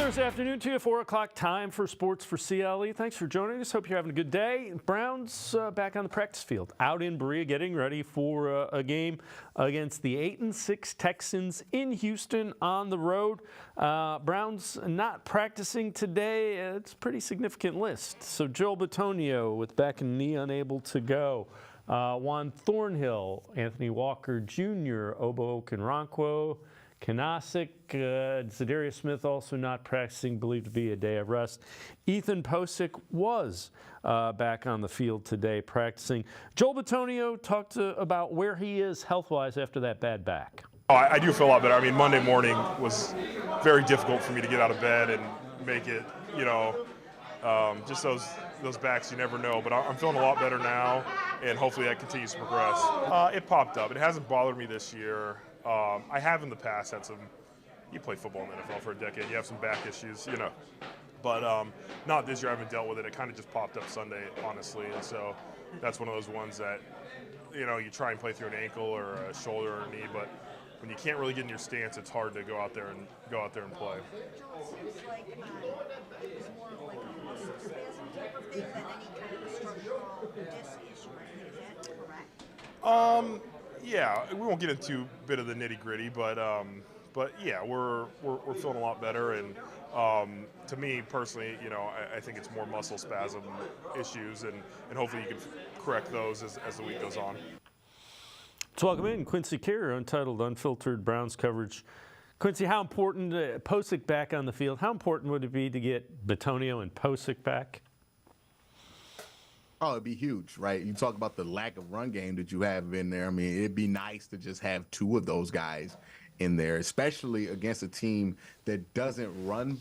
Thursday afternoon to you, 4 o'clock time for Sports for CLE. Thanks for joining us. Hope you're having a good day. Browns back on the practice field, out in Berea, getting ready for a game against the 8-6 Texans in Houston on the road. Browns not practicing today. It's a pretty significant list. So Joel Bitonio with back and knee unable to go. Juan Thornhill, Anthony Walker Jr., Obo Okenrankwo, Kanasic, Zadarius Smith also not practicing, believed to be a day of rest. Ethan Posick was back on the field today practicing. Joel Bitonio talked about where he is health-wise after that bad back. I do feel a lot better. I mean, Monday morning was very difficult for me to get out of bed and make it, just those backs, you never know. But I'm feeling a lot better now, and hopefully that continues to progress. It popped up. It hasn't bothered me this year. I have in the past had some, you play football in the NFL for a decade, you have some back issues, but not this year. I haven't dealt with it. It kind of just popped up Sunday, honestly, and so that's one of those ones that, you try and play through an ankle or a shoulder or a knee, but when you can't really get in your stance, it's hard to go out there and play. Joel, seems like it was more of like a muscle spasm type of thing than any kind of structural disc issue. Is that correct? Yeah, we won't get into a bit of the nitty-gritty, but yeah, we're feeling a lot better, and to me personally, I think it's more muscle spasm issues, and hopefully you can correct those as the week goes on. Let's welcome in Quincy Carrier, Untitled Unfiltered Browns coverage. Quincy, how important, Posick back on the field, how important would it be to get Bitonio and Posick back? Oh, it'd be huge, right? You talk about the lack of run game that you have in there. I mean, it'd be nice to just have two of those guys in there, especially against a team that doesn't run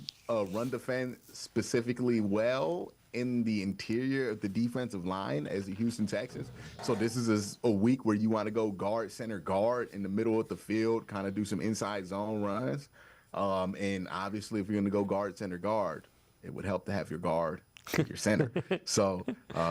defense specifically well in the interior of the defensive line as the Houston Texans. So this is a week where you want to go guard, center guard in the middle of the field, kind of do some inside zone runs. And obviously, if you're going to go guard, center guard, it would help to have your guard your center. So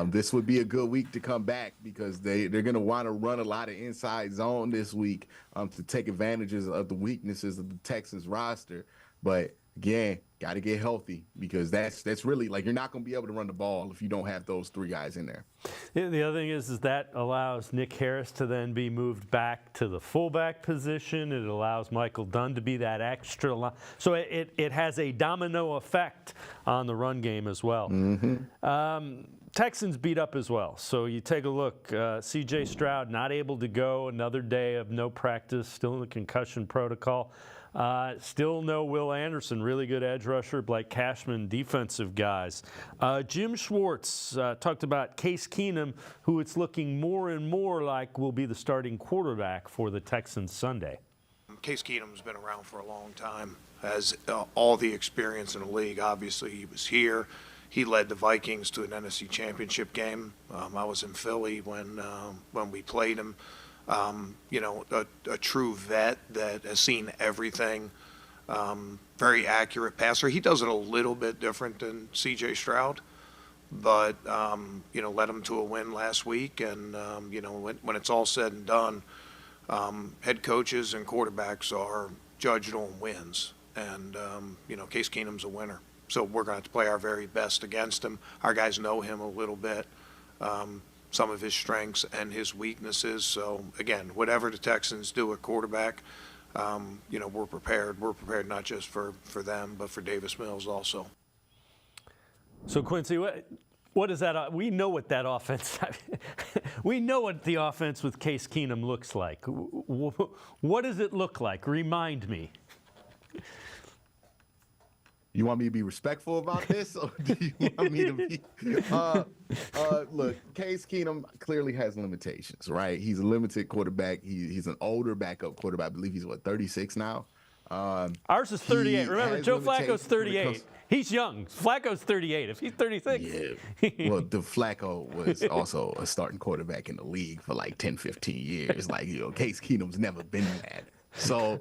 this would be a good week to come back because they're going to want to run a lot of inside zone this week to take advantages of the weaknesses of the Texans roster. But again, got to get healthy because that's really like you're not going to be able to run the ball if you don't have those three guys in there. Yeah, the other thing is that allows Nick Harris to then be moved back to the fullback position. It allows Michael Dunn to be that extra line. So it has a domino effect on the run game as well. Mm-hmm. Texans beat up as well. So you take a look. C.J. Stroud not able to go, another day of no practice, still in the concussion protocol. Still no Will Anderson, really good edge rusher. Blake Cashman, defensive guys. Jim Schwartz talked about Case Keenum, who it's looking more and more like will be the starting quarterback for the Texans Sunday. Case Keenum's been around for a long time, has all the experience in the league. Obviously, he was here. He led the Vikings to an NFC Championship game. I was in Philly when we played him. A true vet that has seen everything, very accurate passer. He does it a little bit different than C.J. Stroud, but, led him to a win last week. And, when it's all said and done, head coaches and quarterbacks are judged on wins. And, Case Keenum's a winner. So we're going to have to play our very best against him. Our guys know him a little bit. Some of his strengths and his weaknesses. So, again, whatever the Texans do at quarterback, we're prepared. We're prepared not just for them, but for Davis Mills also. So, Quincy, what is that? We know what that offense – we know what the offense with Case Keenum looks like. What does it look like? Remind me. You want me to be respectful about this, or do you want me to be? Look, Case Keenum clearly has limitations, right? He's a limited quarterback. He's an older backup quarterback. I believe he's 36 now. Ours is 38. Remember, Joe Flacco's 38. He's young. Flacco's 38. If he's 36. Yeah. Well, the Flacco was also a starting quarterback in the league for like 10, 15 years. Like, Case Keenum's never been that. So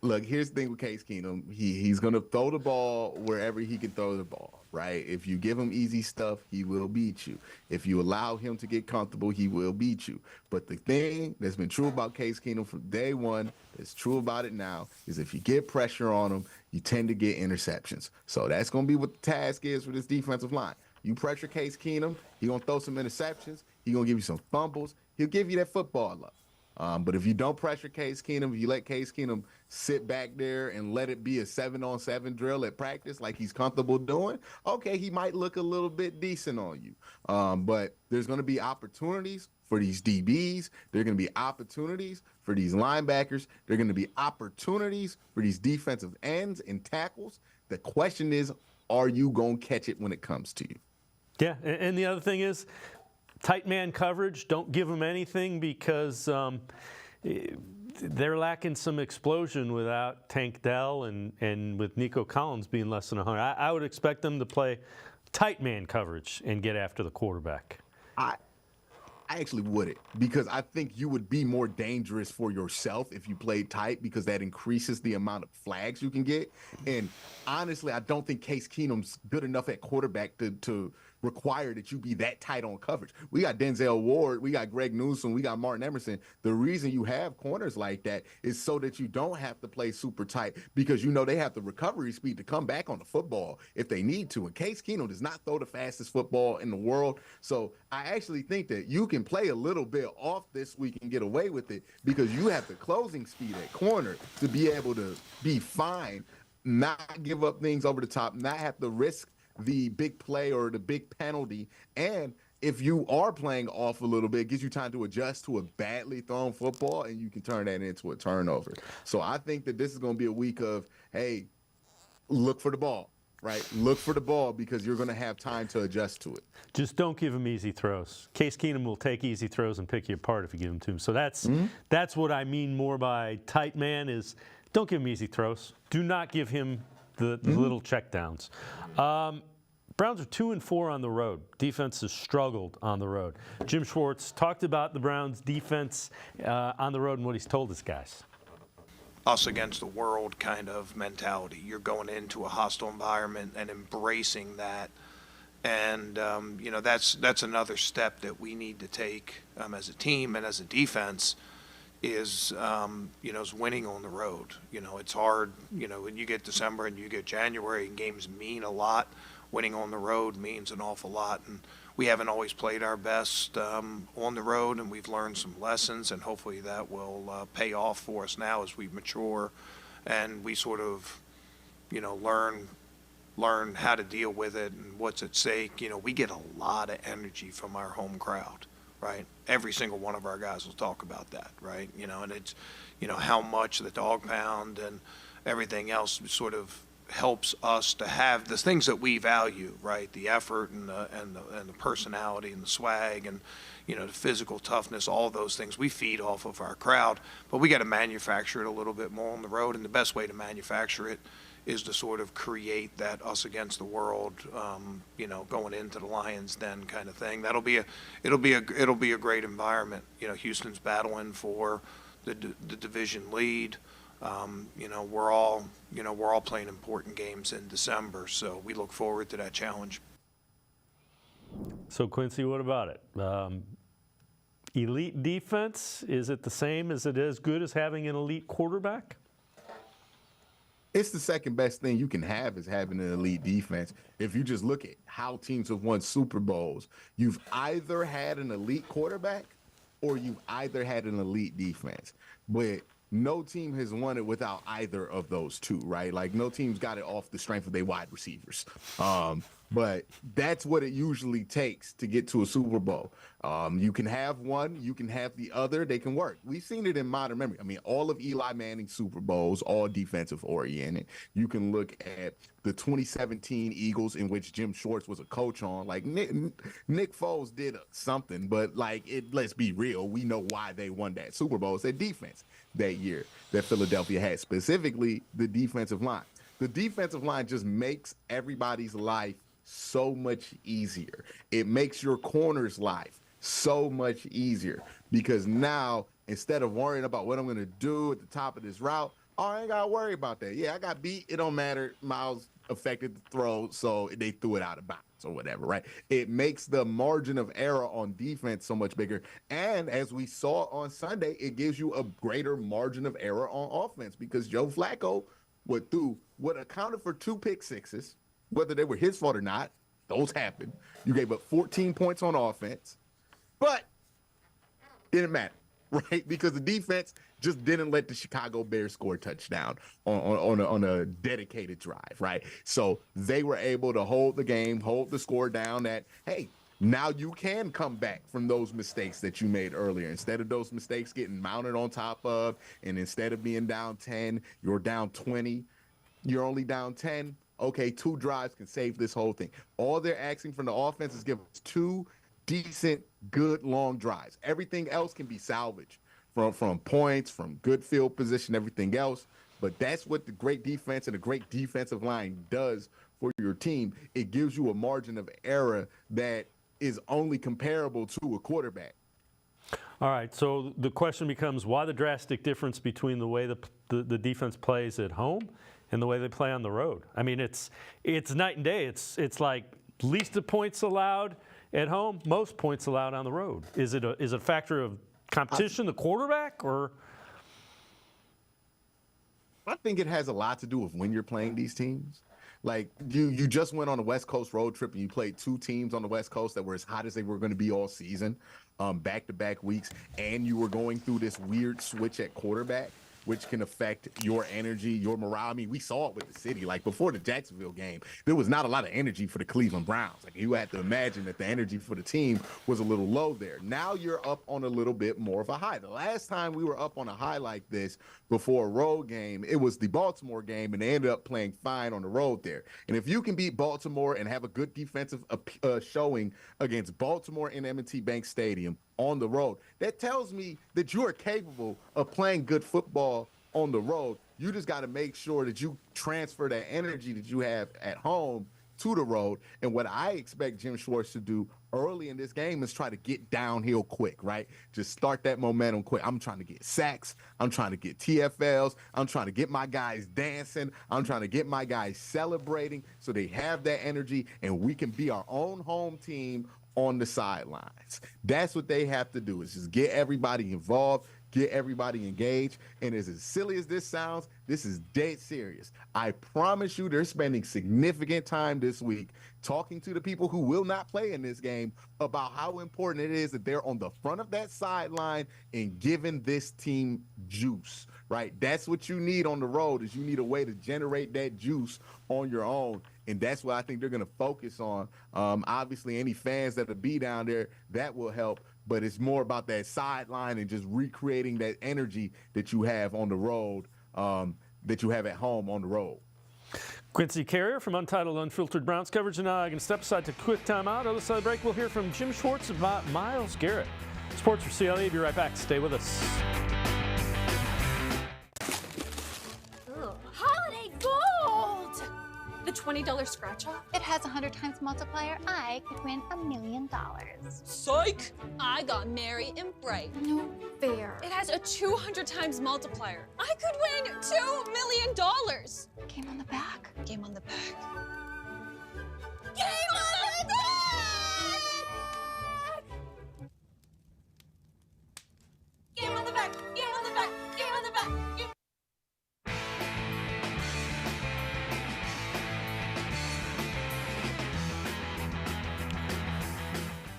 look, here's the thing with Case Keenum. He's going to throw the ball wherever he can throw the ball, right? If you give him easy stuff, he will beat you. If you allow him to get comfortable, he will beat you. But the thing that's been true about Case Keenum from day one, that's true about it now, is if you get pressure on him, you tend to get interceptions. So that's going to be what the task is for this defensive line. You pressure Case Keenum, he's going to throw some interceptions, he's going to give you some fumbles, he'll give you that football luck. But if you don't pressure Case Keenum, if you let Case Keenum sit back there and let it be a 7-on-7 drill at practice like he's comfortable doing, okay, he might look a little bit decent on you. But there's going to be opportunities for these DBs. There are going to be opportunities for these linebackers. There are going to be opportunities for these defensive ends and tackles. The question is, are you going to catch it when it comes to you? Yeah, and the other thing is, tight man coverage, don't give them anything because they're lacking some explosion without Tank Dell and with Nico Collins being less than 100. I would expect them to play tight man coverage and get after the quarterback. I actually wouldn't, because I think you would be more dangerous for yourself if you played tight, because that increases the amount of flags you can get. And honestly, I don't think Case Keenum's good enough at quarterback to require that you be that tight on coverage. We got Denzel Ward, we got Greg Newsome, we got Martin Emerson. The reason you have corners like that is so that you don't have to play super tight, because you know they have the recovery speed to come back on the football if they need to. And Case Keenum does not throw the fastest football in the world. So I actually think that you can play a little bit off this week and get away with it, because you have the closing speed at corner to be able to be fine, not give up things over the top, not have to risk the big play or the big penalty. And if you are playing off a little bit, it gives you time to adjust to a badly thrown football, and you can turn that into a turnover. So I think that this is going to be a week of, hey, look for the ball, right? Look for the ball, because you're going to have time to adjust to it. Just don't give him easy throws. Case Keenum will take easy throws and pick you apart if you give them to him. So that's what I mean more by tight man, is don't give him easy throws. Do not give him the little checkdowns. Browns are 2-4 on the road. Defense has struggled on the road. Jim Schwartz talked about the Browns' defense on the road and what he's told his guys. Us against the world kind of mentality. You're going into a hostile environment and embracing that. And, that's another step that we need to take as a team and as a defense is winning on the road. It's hard, when you get December and you get January and games mean a lot. Winning on the road means an awful lot, and we haven't always played our best on the road, and we've learned some lessons, and hopefully that will pay off for us now as we mature and we sort of, learn how to deal with it and what's at stake. We get a lot of energy from our home crowd, right? Every single one of our guys will talk about that, right? And it's, how much the dog pound and everything else sort of helps us to have the things that we value, right? The effort and the personality and the swag and the physical toughness, all those things we feed off of our crowd, but we got to manufacture it a little bit more on the road. And the best way to manufacture it is to sort of create that us against the world, going into the Lions Den kind of thing. It'll be a great environment. Houston's battling for the division lead. We're all playing important games in December, so we look forward to that challenge. So Quincy, what about it? Elite defense, is it the same? Is it as good as having an elite quarterback? It's the second best thing you can have, is having an elite defense. If you just look at how teams have won Super Bowls, you've either had an elite quarterback or you've either had an elite defense. But no team has won it without either of those two, right? Like, no team's got it off the strength of their wide receivers. But that's what it usually takes to get to a Super Bowl. You can have one, you can have the other, they can work. We've seen it in modern memory. I mean, all of Eli Manning's Super Bowls, all defensive oriented. You can look at the 2017 Eagles, in which Jim Schwartz was a coach on. Like, Nick Foles did something, but let's be real. We know why they won that Super Bowl. It's their defense that year that Philadelphia had, specifically the defensive line. The defensive line just makes everybody's life so much easier. It makes your corner's life so much easier, because now, instead of worrying about what I'm going to do at the top of this route, I ain't got to worry about that. Yeah, I got beat. It don't matter. Myles affected the throw, so they threw it out of bounds or whatever, right? It makes the margin of error on defense so much bigger. And as we saw on Sunday, it gives you a greater margin of error on offense because Joe Flacco what accounted for 2 pick sixes, whether they were his fault or not. Those happened. You gave up 14 points on offense, but didn't matter, right? Because the defense just didn't let the Chicago Bears score a touchdown on a dedicated drive, right? So they were able to hold the game, hold the score down that, hey, now you can come back from those mistakes that you made earlier. Instead of those mistakes getting mounted on top of, and instead of being down 10, you're down 20, you're only down 10. Okay, 2 drives can save this whole thing. All they're asking from the offense is give us 2 decent, good, long drives. Everything else can be salvaged from points, from good field position, everything else. But that's what the great defense and a great defensive line does for your team. It gives you a margin of error that is only comparable to a quarterback. All right, so the question becomes, why the drastic difference between the way the defense plays at home and the way they play on the road? I mean, it's night and day. It's like least of points allowed at home, most points allowed on the road. Is it a factor of competition, the quarterback, or? I think it has a lot to do with when you're playing these teams. Like you just went on a West Coast road trip and you played 2 teams on the West Coast that were as hot as they were going to be all season, back-to-back weeks, and you were going through this weird switch at quarterback, which can affect your energy, your morale. I mean, we saw it with the city. Like before the Jacksonville game, there was not a lot of energy for the Cleveland Browns. Like you had to imagine that the energy for the team was a little low there. Now you're up on a little bit more of a high. The last time we were up on a high like this before a road game, it was the Baltimore game, and they ended up playing fine on the road there. And if you can beat Baltimore and have a good defensive showing against Baltimore in M&T Bank Stadium on the road, that tells me that you are capable of playing good football on the road. You just got to make sure that you transfer that energy that you have at home to the road. And what I expect Jim Schwartz to do early in this game is try to get downhill quick, right? Just start that momentum quick. I'm trying to get sacks. I'm trying to get TFLs. I'm trying to get my guys dancing. I'm trying to get my guys celebrating so they have that energy and we can be our own home team on the sidelines. That's what they have to do, is just get everybody involved, get everybody engaged. And as silly as this sounds, this is dead serious. I promise you they're spending significant time this week talking to the people who will not play in this game about how important it is that they're on the front of that sideline and giving this team juice, right? That's what you need on the road, is you need a way to generate that juice on your own. And that's what I think they're going to focus on. Obviously, any fans that will be down there, that will help. But it's more about that sideline and just recreating that energy that you have on the road, that you have at home on the road. Quincy Carrier from Untitled Unfiltered Browns coverage. And now I can step aside to quick timeout. Other side of the break, we'll hear from Jim Schwartz about Myles Garrett. Sports for CLE. Be right back. Stay with us. Holiday gold! The $20 scratch-off? It has 100 times multiplier. I could win $1 million. Psych! I got merry and bright. No fair. It has a 200 times multiplier. I could win $2 million. Game on the back. Game on the back. Game on the back! Game on the back! Game on the back! Game on the back! Game.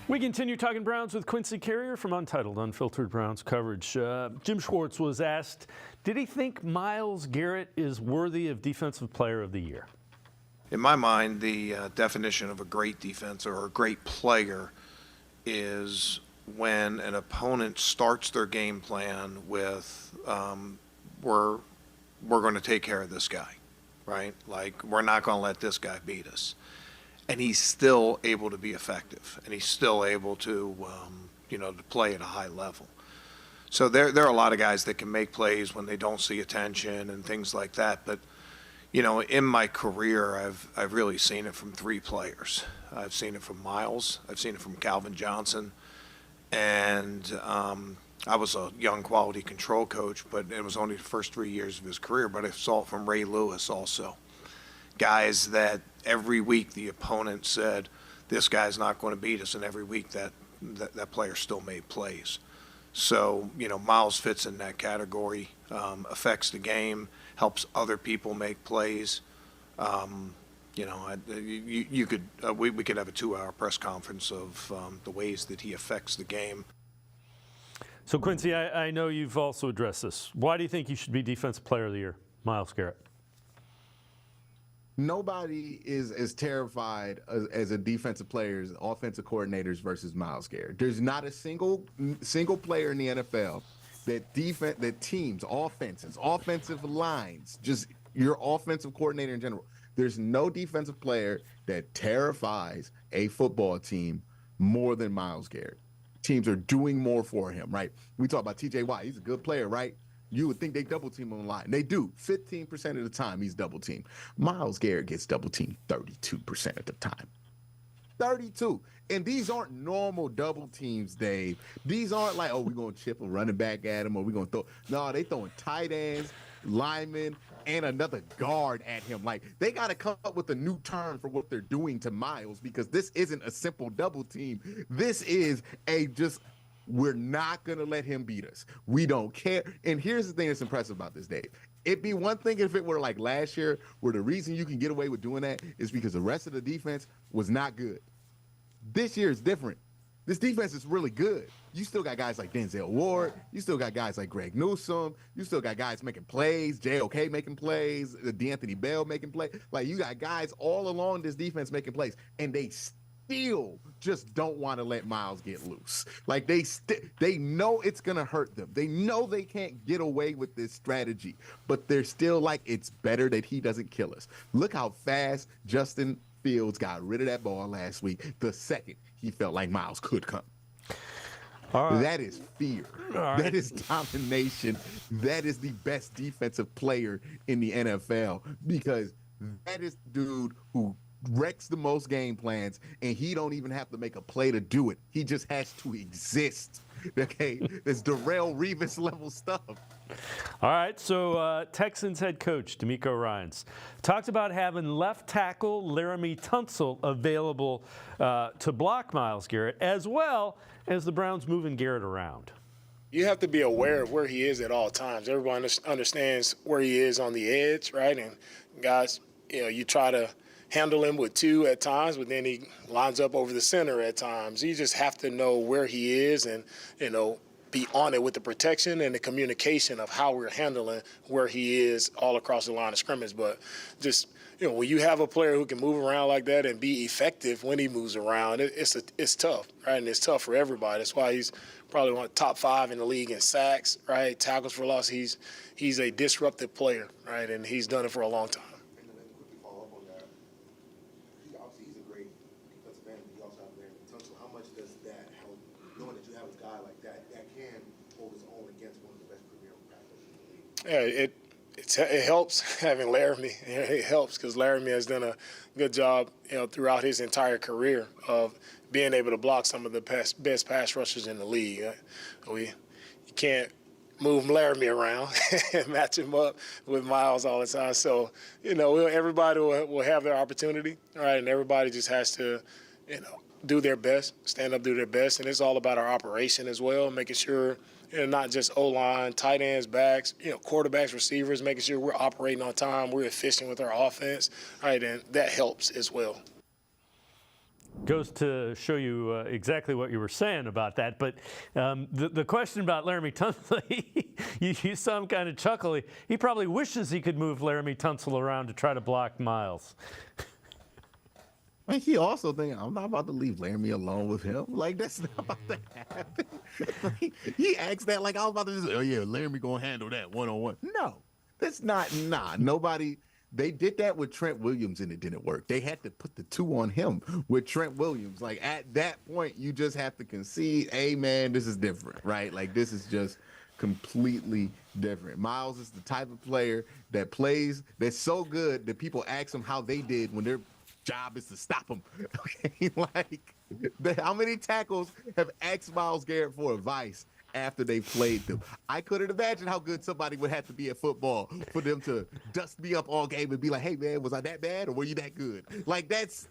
We continue talking Browns with Quincy Carrier from Untitled Unfiltered Browns coverage. Jim Schwartz was asked, did he think Myles Garrett is worthy of Defensive Player of the Year? In my mind, the definition of a great defense or a great player is when an opponent starts their game plan with, we're going to take care of this guy, right? Like, we're not going to let this guy beat us. And he's still able to be effective, and he's still able to, to play at a high level. So there are a lot of guys that can make plays when they don't see attention and things like that. But, in my career, I've really seen it from 3 players. I've seen it from Myles, I've seen it from Calvin Johnson, and I was a young quality control coach, but it was only the first 3 years of his career. But I saw it from Ray Lewis also. guys that every week the opponent said, this guy's not going to beat us, and every week that player still made plays. So, Myles fits in that category, affects the game, helps other people make plays. We could have a 2-hour press conference of the ways that he affects the game. So, Quincy, I know you've also addressed this. Why do you think you should be Defensive Player of the Year, Myles Garrett? Nobody is as terrified as a defensive player as offensive coordinators versus Myles Garrett. There's not a single player in the NFL that teams, offenses, offensive lines, just your offensive coordinator in general. There's no defensive player that terrifies a football team more than Myles Garrett. Teams are doing more for him, right? We talk about TJ Watt. He's a good player, right? You would think they double team him on the line. They do. 15% of the time he's double teamed. Myles Garrett gets double teamed 32% of the time. 32. And these aren't normal double teams, Dave. These aren't like, we're going to chip a running back at him or we're going to throw. No, they throwing tight ends, linemen, and another guard at him. Like, they got to come up with a new term for what they're doing to Myles, because this isn't a simple double team. This is we're not going to let him beat us. We don't care. And here's the thing that's impressive about this, Dave. It'd be one thing if it were like last year, where the reason you can get away with doing that is because the rest of the defense was not good. This year is different. This defense is really good. You still got guys like Denzel Ward. You still got guys like Greg Newsome. You still got guys making plays, JOK making plays, D'Anthony Bell making plays. Like, you got guys all along this defense making plays, and they still just don't want to let Myles get loose. Like, they know it's going to hurt them. They know they can't get away with this strategy, but they're still like, it's better that he doesn't kill us. Look how fast Justin Fields got rid of that ball last week the second he felt like Myles could come. All right. That is fear. Right. That is domination. That is the best defensive player in the NFL, because that is the dude who wrecks the most game plans, and he don't even have to make a play to do it. He just has to exist. Okay, it's Darrelle Revis level stuff. All right, so Texans head coach DeMeco Ryans talked about having left tackle Laramie Tunsil available to block Myles Garrett, as well as the Browns moving Garrett around. You have to be aware of where he is at all times. Everyone understands where he is on the edge, right? And guys, you try to handle him with two at times, but then he lines up over the center at times. You just have to know where he is and, be on it with the protection and the communication of how we're handling where he is all across the line of scrimmage. But just, when you have a player who can move around like that and be effective when he moves around, it's tough, right? And it's tough for everybody. That's why he's probably one of the top 5 in the league in sacks, right? Tackles for loss. He's a disruptive player, right? And he's done it for a long time. Yeah, it helps having Laramie. It helps because Laramie has done a good job, throughout his entire career of being able to block some of the best pass rushers in the league. You can't move Laramie around and match him up with Myles all the time. So, everybody will have their opportunity, right? And everybody just has to, do their best, stand up, do their best. And it's all about our operation as well, making sure, not just O-line, tight ends, backs, quarterbacks, receivers, making sure we're operating on time, we're efficient with our offense, right? And that helps as well. Goes to show you exactly what you were saying about that. But the question about Laramie Tunsil, you saw him kind of chuckle. He probably wishes he could move Laramie Tunsil around to try to block Myles. And he also thinking, I'm not about to leave Laramie alone with him. Like, that's not about to happen. He acts that like I was about to just, Laramie gonna handle that one-on-one. No, that's not, nobody. They did that with Trent Williams and it didn't work. They had to put the 2 on him with Trent Williams. Like, at that point, you just have to concede, hey, man, this is different, right? Like, this is just completely different. Myles is the type of player that plays, that's so good that people ask him how they did when they're job is to stop him. Okay, like, how many tackles have asked Myles Garrett for advice after they played them. I couldn't imagine how good somebody would have to be at football for them to dust me up all game and be like, hey, man, was I that bad or were you that good? Like, that's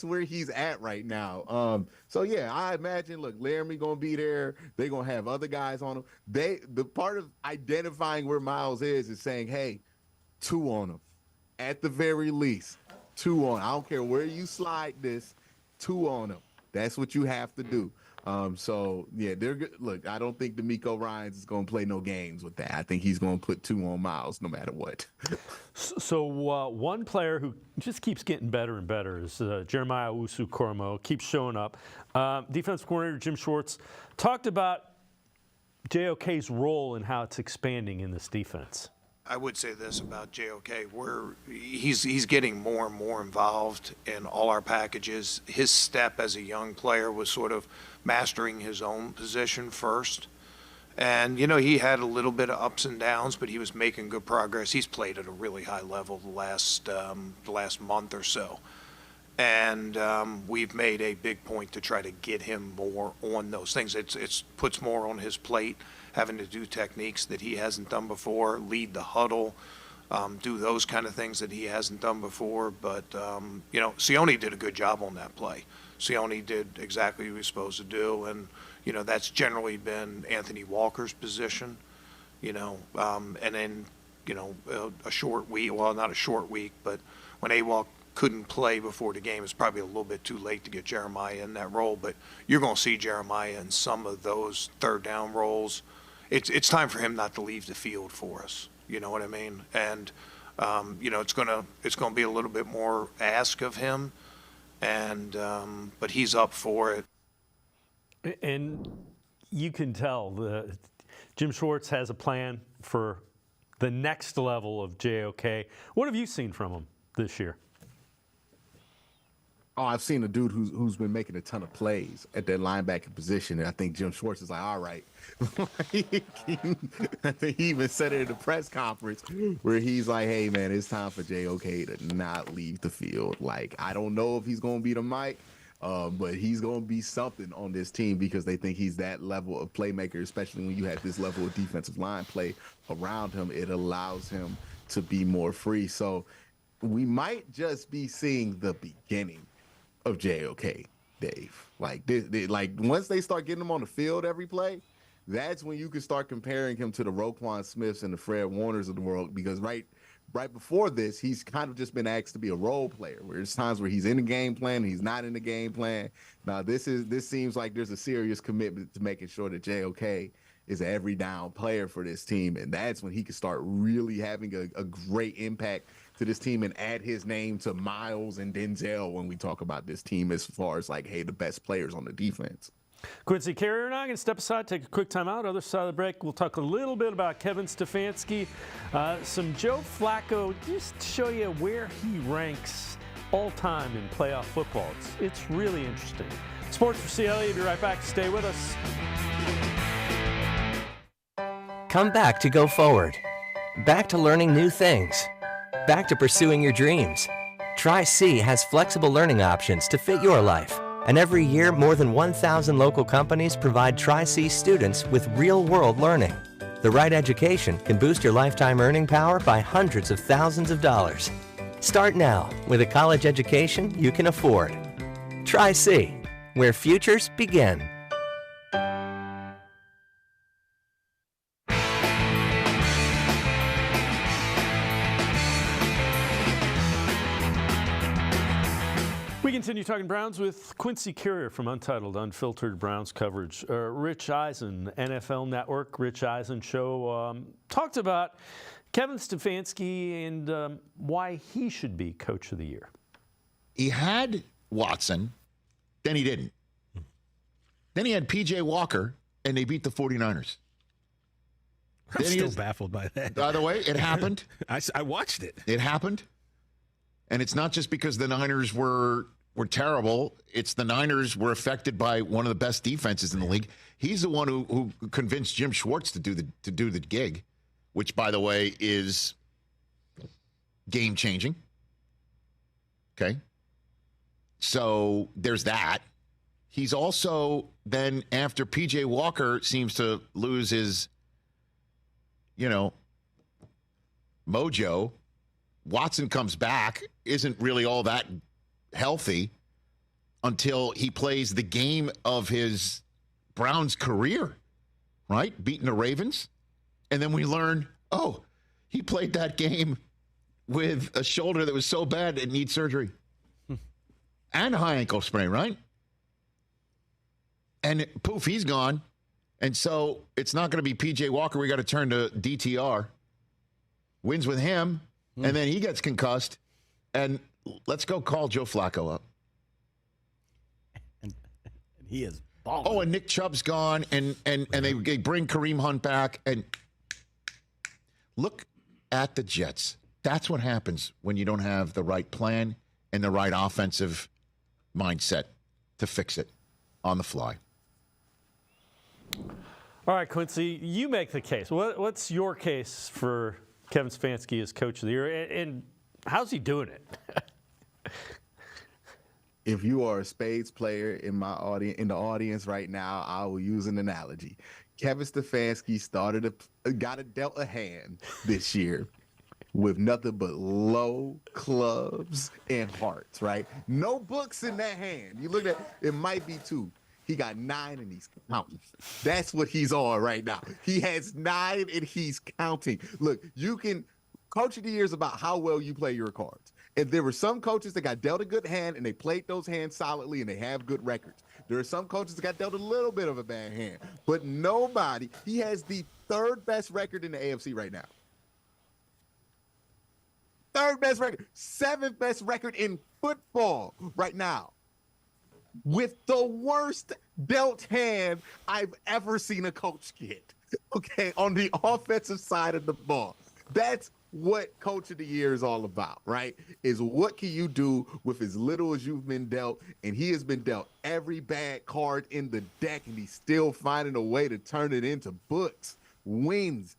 where he's at right now. So, yeah, I imagine, look, Laramie going to be there. They're going to have other guys on him. The part of identifying where Myles is saying, hey, 2 on him. At the very least, 2 on. I don't care where you slide this, 2 on him. That's what you have to do. So, yeah, they're good. Look, I don't think D'Amico Ryans is going to play no games with that. I think he's going to put 2 on Myles no matter what. So one player who just keeps getting better and better is Jeremiah Owusu-Koramoah, keeps showing up. Defensive coordinator Jim Schwartz talked about JOK's role and how it's expanding in this defense. I would say this about JOK, where he's getting more and more involved in all our packages. His step as a young player was sort of mastering his own position first. And, you know, he had a little bit of ups and downs, but he was making good progress. He's played at a really high level the last month or so. And we've made a big point to try to get him more on those things. It's puts more on his plate, having to do techniques that he hasn't done before, lead the huddle, do those kind of things that he hasn't done before. But, you know, Sione did a good job on that play. Sione did exactly what he was supposed to do. And, you know, that's generally been Anthony Walker's position, you know. And then, you know, a short week, well, not a short week, but when AWOL couldn't play before the game, it's probably a little bit too late to get Jeremiah in that role. But you're going to see Jeremiah in some of those third down roles. It's time for him not to leave the field for us. You know what I mean? And you know, it's gonna be a little bit more ask of him, and but he's up for it. And you can tell Jim Schwartz has a plan for the next level of JOK. What have you seen from him this year? Oh, I've seen a dude who's been making a ton of plays at that linebacker position, and I think Jim Schwartz is like, all right. I think he even said it at the press conference where he's like, hey, man, it's time for JOK to not leave the field. Like, I don't know if he's going to be the Mike, but he's going to be something on this team because they think he's that level of playmaker, especially when you have this level of defensive line play around him. It allows him to be more free. So we might just be seeing the beginning of JOK, Dave. Like, like once they start getting him on the field every play, that's when you can start comparing him to the Roquan Smiths and the Fred Warners of the world. Because right before this, he's kind of just been asked to be a role player. Where there's times where he's in the game plan, he's not in the game plan. Now this seems like there's a serious commitment to making sure that JOK is an every down player for this team, and that's when he can start really having a great impact to this team and add his name to Myles and Denzel when we talk about this team as far as like, hey, the best players on the defense. Quincy, Carrier and I are going to step aside, take a quick time out. Other side of the break, we'll talk a little bit about Kevin Stefanski, some Joe Flacco, just to show you where he ranks all time in playoff football. It's really interesting. Sports for CLE, be right back. Stay with us. Come back to go forward. Back to learning new things. Back to pursuing your dreams. Tri-C has flexible learning options to fit your life. And every year, more than 1,000 local companies provide Tri-C students with real-world learning. The right education can boost your lifetime earning power by hundreds of thousands of dollars. Start now with a college education you can afford. Tri-C, where futures begin. We continue talking Browns with Quincy Carrier from Untitled Unfiltered Browns coverage. Rich Eisen, NFL Network, Rich Eisen Show, talked about Kevin Stefanski and why he should be Coach of the Year. He had Watson, then he didn't. Then he had P.J. Walker, and they beat the 49ers. I'm still baffled by that. By the way, it happened. I watched it. It happened. And it's not just because the Niners were terrible. It's the Niners were affected by one of the best defenses in the league. He's the one who convinced Jim Schwartz to do the gig, which, by the way, is game-changing. Okay? So there's that. he's also then, after P.J. Walker seems to lose his, mojo, Watson comes back, isn't really all that healthy until he plays the game of his Browns career, right? Beating the Ravens. And then we learn, he played that game with a shoulder that was so bad it needs surgery. And a high ankle sprain, right? And poof, he's gone. And so it's not going to be P.J. Walker. We got to turn to DTR. Wins with him, and then he gets concussed. And let's go call Joe Flacco up. And he is balling. Oh, and Nick Chubb's gone, and they bring Kareem Hunt back. And look at the Jets. That's what happens when you don't have the right plan and the right offensive mindset to fix it on the fly. All right, Quincy, you make the case. What's your case for Kevin Stefanski as coach of the year, and how's he doing it? If you are a spades player in the audience right now, I will use an analogy. Kevin Stefanski got dealt a hand this year with nothing but low clubs and hearts, right? No books in that hand. You look at it, might be 2. He got 9 and he's counting. That's what he's on right now. He has 9 and he's counting. Look, coach of the year is about how well you play your cards. And there were some coaches that got dealt a good hand and they played those hands solidly and they have good records. There are some coaches that got dealt a little bit of a bad hand. But he has the 3rd best record in the AFC right now. 3rd best record. 7th best record in football right now. With the worst dealt hand I've ever seen a coach get, okay, on the offensive side of the ball. That's what Coach of the Year is all about, right? Is what can you do with as little as you've been dealt, and he has been dealt every bad card in the deck, and he's still finding a way to turn it into books, wins,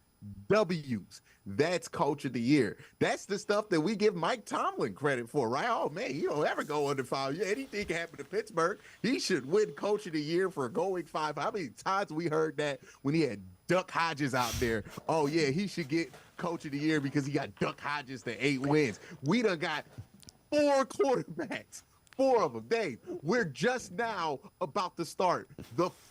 W's. That's Coach of the Year. That's the stuff that we give Mike Tomlin credit for, right? Oh, man, he don't ever go under 5. Anything can happen to Pittsburgh. He should win Coach of the Year for going 5. How many times we heard that when he had Duck Hodges out there? Oh, yeah, he should get Coach of the Year because he got Duck Hodges to 8 wins. We done got 4 quarterbacks, 4 of them. Dave, we're just now about to start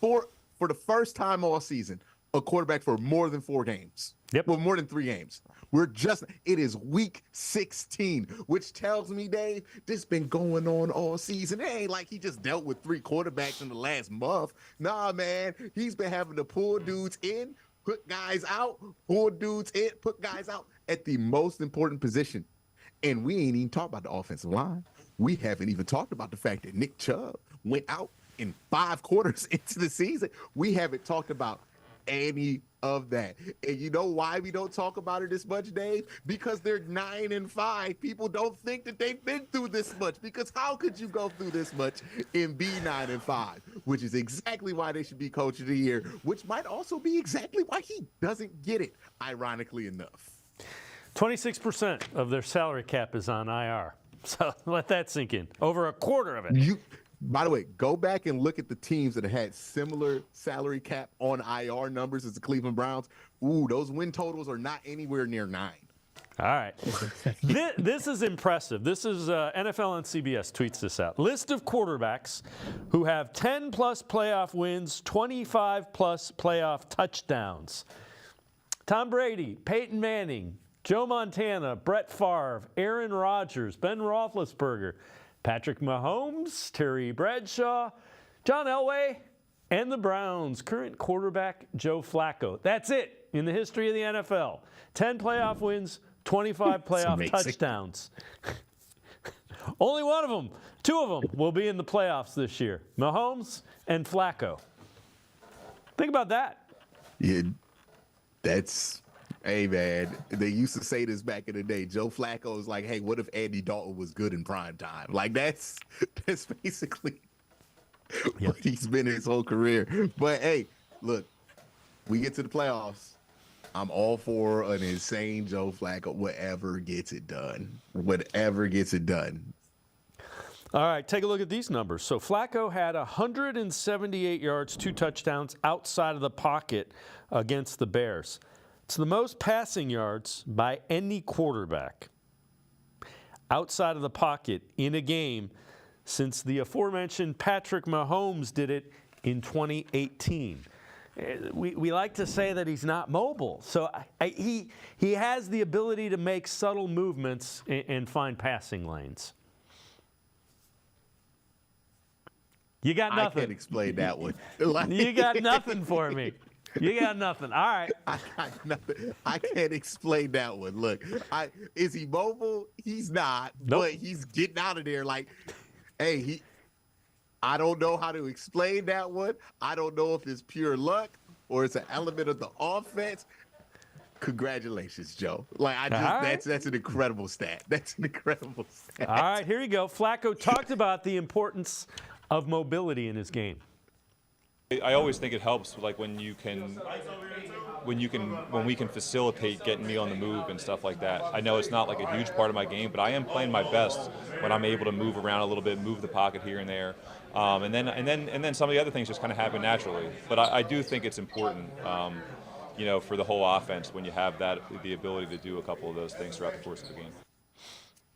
for the first time all season, a quarterback for more than 4 games. Yep. Well, more than 3 games. It is week 16, which tells me, Dave, this been going on all season. It ain't like he just dealt with 3 quarterbacks in the last month. Nah, man, he's been having to pull dudes in, put guys out, pull dudes in, put guys out at the most important position. And we ain't even talked about the offensive line. We haven't even talked about the fact that Nick Chubb went out in 5 quarters into the season. We haven't talked about any of that. And you know why we don't talk about it as much, Dave? Because they're 9-5. People don't think that they've been through this much, because how could you go through this much and be 9-5? Which is exactly why they should be Coach of the Year, which might also be exactly why he doesn't get it, ironically enough. 26% of their salary cap is on IR. So let that sink in. Over a quarter of it. By the way, go back and look at the teams that have had similar salary cap on IR numbers as the Cleveland Browns. Ooh, those win totals are not anywhere near 9. All right. This is impressive. This is NFL on CBS tweets this out. List of quarterbacks who have 10-plus playoff wins, 25-plus playoff touchdowns. Tom Brady, Peyton Manning, Joe Montana, Brett Favre, Aaron Rodgers, Ben Roethlisberger, Patrick Mahomes, Terry Bradshaw, John Elway, and the Browns' current quarterback, Joe Flacco. That's it in the history of the NFL. 10 playoff wins, 25 playoff touchdowns. Only one of them, 2 of them will be in the playoffs this year, Mahomes and Flacco. Think about that. Yeah, hey, man, they used to say this back in the day. Joe Flacco is like, hey, what if Andy Dalton was good in prime time? Like, that's basically what he's been his whole career. But, hey, look, we get to the playoffs. I'm all for an insane Joe Flacco, whatever gets it done. Whatever gets it done. All right, take a look at these numbers. So Flacco had 178 yards, 2 touchdowns outside of the pocket against the Bears. It's the most passing yards by any quarterback outside of the pocket in a game since the aforementioned Patrick Mahomes did it in 2018. We like to say that he's not mobile. So he has the ability to make subtle movements and find passing lanes. You got nothing. I can't explain that one. You got nothing for me. You got nothing. All right. I got nothing. I can't explain that one. Look, is he mobile? He's not. Nope. But he's getting out of there like, hey, I don't know how to explain that one. I don't know if it's pure luck or it's an element of the offense. Congratulations, Joe. Like that's an incredible stat. That's an incredible stat. All right, here you go. Flacco talked about the importance of mobility in his game. I always think it helps, like when we can facilitate getting me on the move and stuff like that. I know it's not like a huge part of my game, but I am playing my best when I'm able to move around a little bit, move the pocket here and there, and then some of the other things just kind of happen naturally. But I do think it's important, for the whole offense when you have the ability to do a couple of those things throughout the course of the game.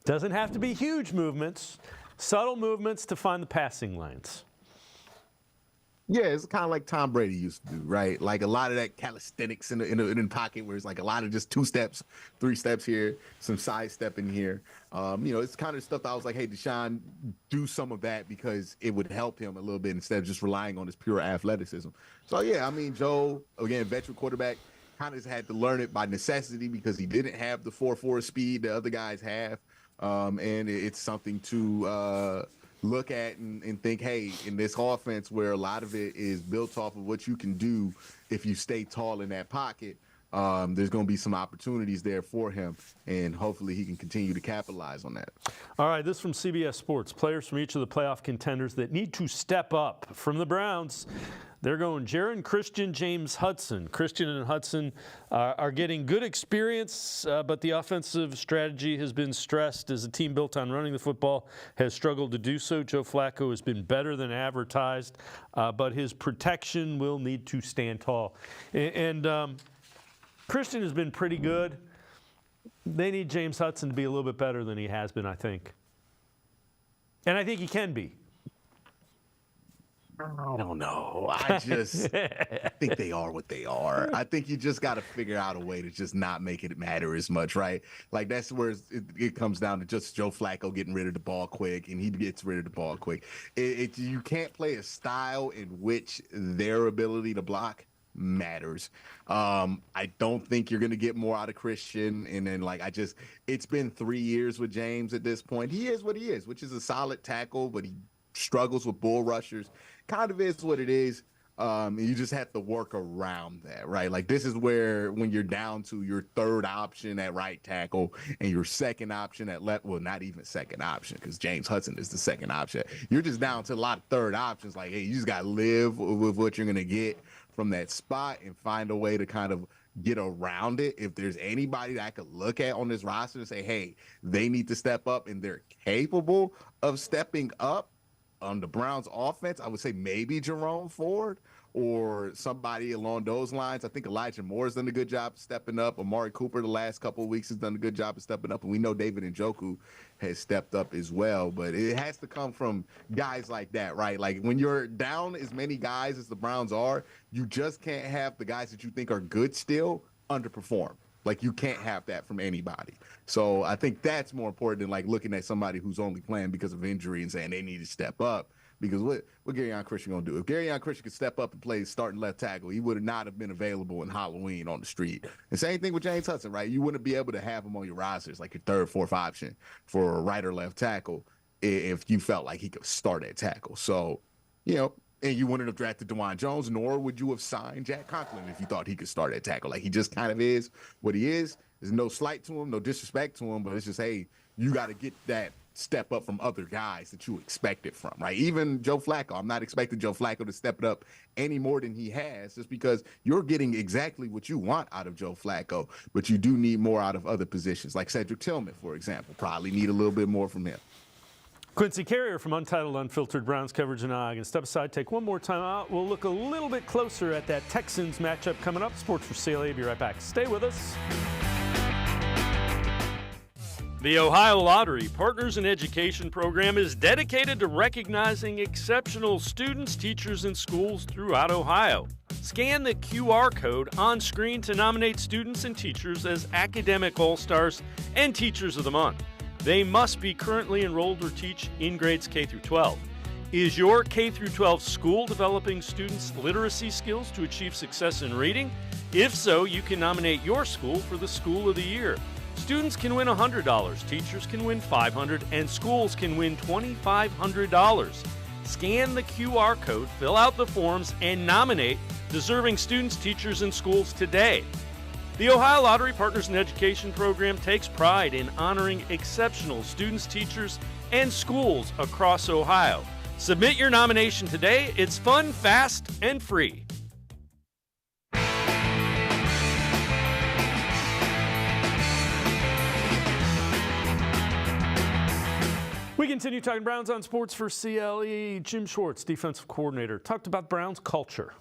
Doesn't have to be huge movements, subtle movements to find the passing lanes. Yeah, it's kind of like Tom Brady used to do, right? Like a lot of that calisthenics in the pocket where it's like a lot of just 2 steps, 3 steps here, some side stepping here. It's kind of stuff that I was like, hey, Deshaun, do some of that because it would help him a little bit instead of just relying on his pure athleticism. So, yeah, I mean, Joe, again, veteran quarterback, kind of had to learn it by necessity because he didn't have the 4.4 speed that other guys have. And it's something to look at and think, hey, in this offense where a lot of it is built off of what you can do if you stay tall in that pocket, there's going to be some opportunities there for him, and hopefully he can continue to capitalize on that. All right, this from CBS Sports. Players from each of the playoff contenders that need to step up. From the Browns, they're going Jaron Christian, James Hudson. Christian and Hudson are getting good experience, but the offensive strategy has been stressed as a team built on running the football has struggled to do so. Joe Flacco has been better than advertised, but his protection will need to stand tall. And Christian has been pretty good. They need James Hudson to be a little bit better than he has been, I think. And I think he can be. I don't know. I think they are what they are. I think you just got to figure out a way to just not make it matter as much, right? Like that's where it comes down to just Joe Flacco getting rid of the ball quick, and he gets rid of the ball quick. You can't play a style in which their ability to block matters. I don't think you're going to get more out of Christian. And then it's been 3 years with James at this point. He is what he is, which is a solid tackle, but he struggles with bull rushers. Kind of is what it is. You just have to work around that, right? Like this is where when you're down to your third option at right tackle and your second option at left, well, not even second option because James Hudson is the second option. You're just down to a lot of third options. Like, hey, you just got to live with what you're going to get from that spot and find a way to kind of get around it. If there's anybody that I could look at on this roster and say, hey, they need to step up and they're capable of stepping up on the Browns offense, I would say maybe Jerome Ford or somebody along those lines. I think Elijah Moore has done a good job of stepping up. Amari Cooper the last couple of weeks has done a good job of stepping up. And we know David Njoku has stepped up as well. But it has to come from guys like that, right? Like when you're down as many guys as the Browns are, you just can't have the guys that you think are good still underperform. Like you can't have that from anybody. So I think that's more important than like looking at somebody who's only playing because of injury and saying they need to step up. Because what Garyon Christian going to do? If Garyon Christian could step up and play starting left tackle, he would not have been available in Halloween on the street. And same thing with James Hudson, right? You wouldn't be able to have him on your rosters like your third, fourth option for a right or left tackle if you felt like he could start at tackle. So, and you wouldn't have drafted DeJuan Jones, nor would you have signed Jack Conklin if you thought he could start at tackle. Like he just kind of is what he is. There's no slight to him, no disrespect to him, but it's just, hey, you got to get that step up from other guys that you expected from, right? Even Joe Flacco. I'm not expecting Joe Flacco to step it up any more than he has just because you're getting exactly what you want out of Joe Flacco, but you do need more out of other positions. Like Cedric Tillman, for example, probably need a little bit more from him. Quincy Carrier from Untitled Unfiltered Browns coverage in Ogden. Step aside, take one more time out. We'll look a little bit closer at that Texans matchup coming up. Sports for CLE. Be right back. Stay with us. The Ohio Lottery Partners in Education program is dedicated to recognizing exceptional students, teachers, and schools throughout Ohio. Scan the QR code on screen to nominate students and teachers as Academic All-Stars and Teachers of the Month. They must be currently enrolled or teach in grades K through 12. Is your K through 12 school developing students' literacy skills to achieve success in reading? If so, you can nominate your school for the School of the Year. Students can win $100, teachers can win $500, and schools can win $2,500. Scan the QR code, fill out the forms, and nominate deserving students, teachers, and schools today. The Ohio Lottery Partners in Education program takes pride in honoring exceptional students, teachers, and schools across Ohio. Submit your nomination today. It's fun, fast, and free. We continue talking Browns on Sports for CLE. Jim Schwartz, defensive coordinator, talked about Browns culture.